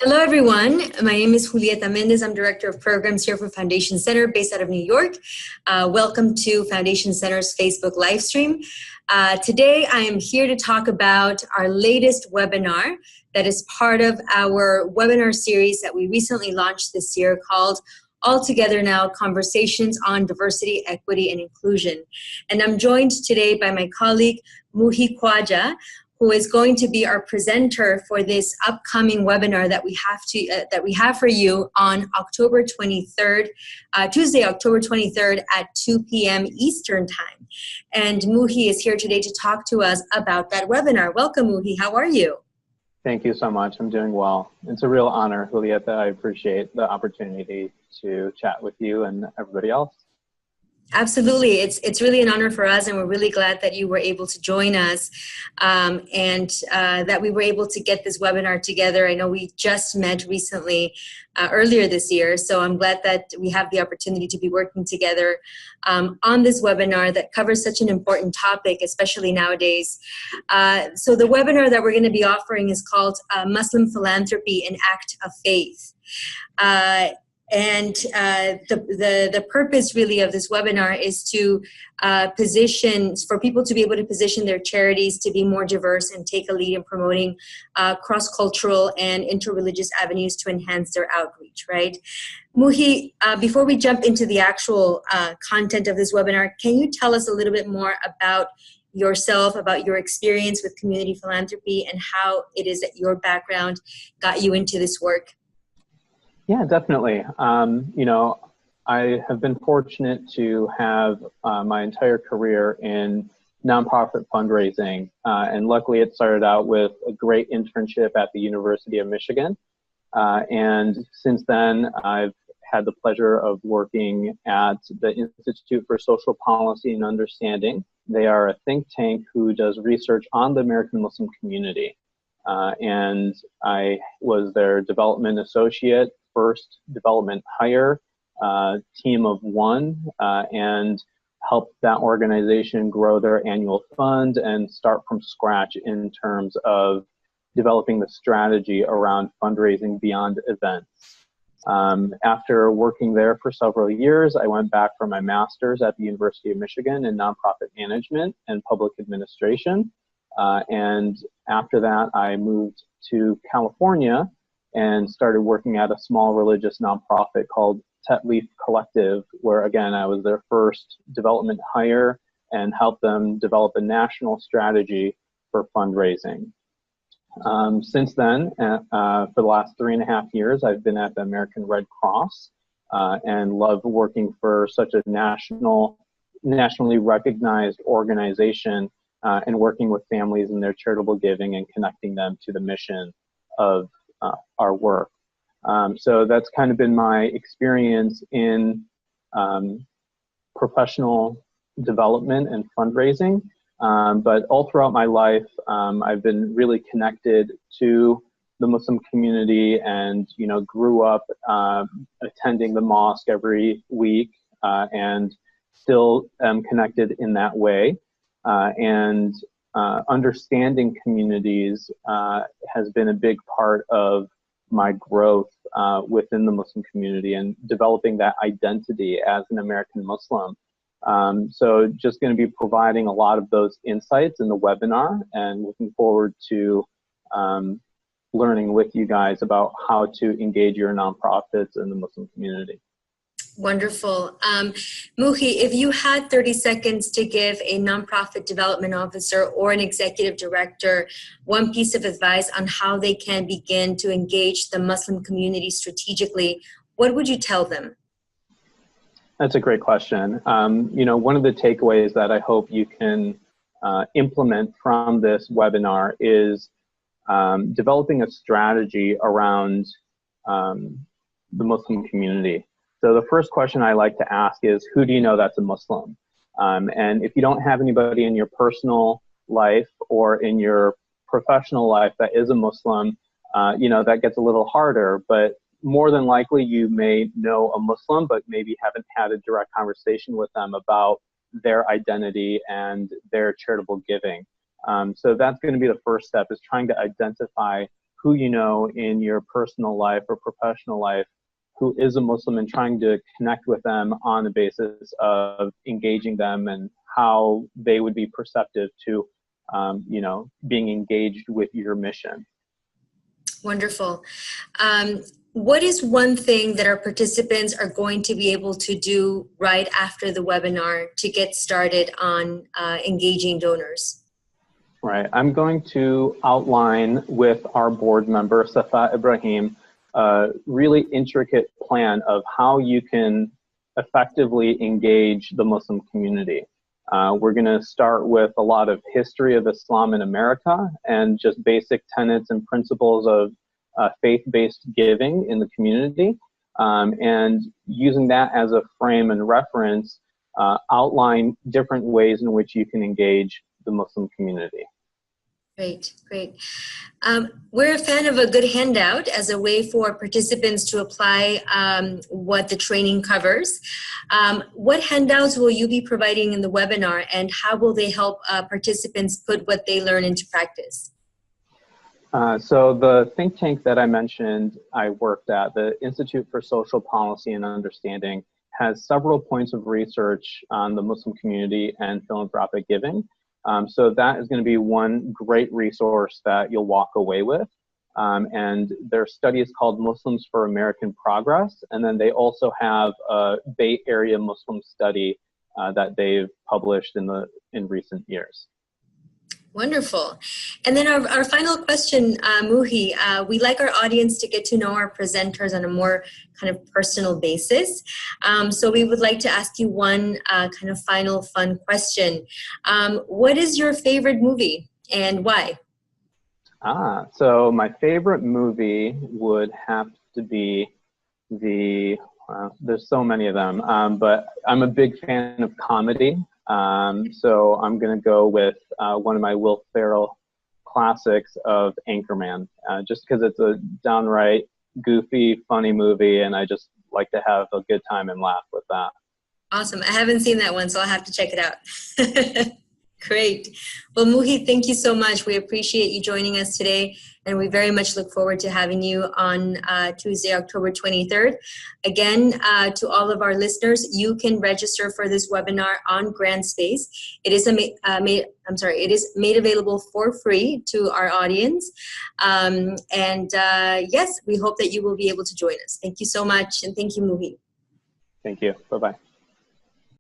Hello, everyone. My name is Julieta Mendez. I'm Director of Programs here for Foundation Center based out of New York. Welcome to Foundation Center's Facebook live stream. Today, I am here to talk about our latest webinar that is part of our webinar series that we recently launched this year called All Together Now, Conversations on Diversity, Equity, and Inclusion. And I'm joined today by my colleague, Muhi Khwaja, who is going to be our presenter for this upcoming webinar that we have for you on October 23rd, Tuesday, October 23rd at 2 p.m. Eastern Time. And Muhi is here today to talk to us about that webinar. Welcome, Muhi. How are you? Thank you so much. I'm doing well. It's a real honor, Julieta. I appreciate the opportunity to chat with you and everybody else. Absolutely. It's really an honor for us, and we're really glad that you were able to join us and that we were able to get this webinar together. I know we just met recently earlier this year, so I'm glad that we have the opportunity to be working together on this webinar that covers such an important topic, especially nowadays. So the webinar that we're going to be offering is called Muslim Philanthropy, an Act of Faith. And the purpose really of this webinar is to for people to be able to position their charities to be more diverse and take a lead in promoting cross-cultural and interreligious avenues to enhance their outreach, right? Muhi, before we jump into the actual content of this webinar, can you tell us a little bit more about yourself, about your experience with community philanthropy and how it is that your background got you into this work? Yeah, definitely. I have been fortunate to have my entire career in nonprofit fundraising. And luckily it started out with a great internship at the University of Michigan. And since then, I've had the pleasure of working at the Institute for Social Policy and Understanding. They are a think tank who does research on the American Muslim community. And I was their development associate, first development hire, team of one, and helped that organization grow their annual fund and start from scratch in terms of developing the strategy around fundraising beyond events. After working there for several years, I went back for my master's at the University of Michigan in nonprofit management and public administration. And after that, I moved to California and started working at a small religious nonprofit called Tet Leaf Collective, where again, I was their first development hire and helped them develop a national strategy for fundraising. Since then, for the last 3.5 years, I've been at the American Red Cross and love working for such a nationally recognized organization and working with families in their charitable giving and connecting them to the mission of our work. So that's kind of been my experience in professional development and fundraising. But all throughout my life, I've been really connected to the Muslim community and, grew up attending the mosque every week and still am connected in that way. And understanding communities has been a big part of my growth within the Muslim community and developing that identity as an American Muslim. So just going to be providing a lot of those insights in the webinar and looking forward to learning with you guys about how to engage your nonprofits in the Muslim community. Wonderful. Muhi, if you had 30 seconds to give a nonprofit development officer or an executive director one piece of advice on how they can begin to engage the Muslim community strategically, what would you tell them? That's a great question. One of the takeaways that I hope you can implement from this webinar is developing a strategy around the Muslim community. So the first question I like to ask is, who do you know that's a Muslim? And if you don't have anybody in your personal life or in your professional life that is a Muslim, that gets a little harder. But more than likely, you may know a Muslim, but maybe haven't had a direct conversation with them about their identity and their charitable giving. So that's going to be the first step, is trying to identify who you know in your personal life or professional life who is a Muslim and trying to connect with them on the basis of engaging them and how they would be perceptive to, being engaged with your mission. Wonderful. What is one thing that our participants are going to be able to do right after the webinar to get started on engaging donors? Right. I'm going to outline with our board member, Safa Ibrahim, a really intricate plan of how you can effectively engage the Muslim community. We're going to start with a lot of history of Islam in America and just basic tenets and principles of faith-based giving in the community, and using that as a frame and reference, outline different ways in which you can engage the Muslim community. Great, great. We're a fan of a good handout as a way for participants to apply what the training covers. What handouts will you be providing in the webinar, and how will they help participants put what they learn into practice? So the think tank that I mentioned I worked at, the Institute for Social Policy and Understanding, has several points of research on the Muslim community and philanthropic giving. So that is going to be one great resource that you'll walk away with. And their study is called Muslims for American Progress. And then they also have a Bay Area Muslim study that they've published in recent years. Wonderful. And then our final question, Muhi, we like our audience to get to know our presenters on a more kind of personal basis. So we would like to ask you one kind of final fun question. What is your favorite movie and why? So my favorite movie would have to be there's so many of them, but I'm a big fan of comedy. So I'm going to go with one of my Will Ferrell classics of Anchorman, just because it's a downright goofy, funny movie, and I just like to have a good time and laugh with that. Awesome. I haven't seen that one, so I'll have to check it out. Great. Well, Muhi, thank you so much. We appreciate you joining us today, and we very much look forward to having you on Tuesday, October 23rd. Again, to all of our listeners, you can register for this webinar on GrandSpace. It is it is made available for free to our audience. Yes, we hope that you will be able to join us. Thank you so much, and thank you, Muhi. Thank you. Bye-bye.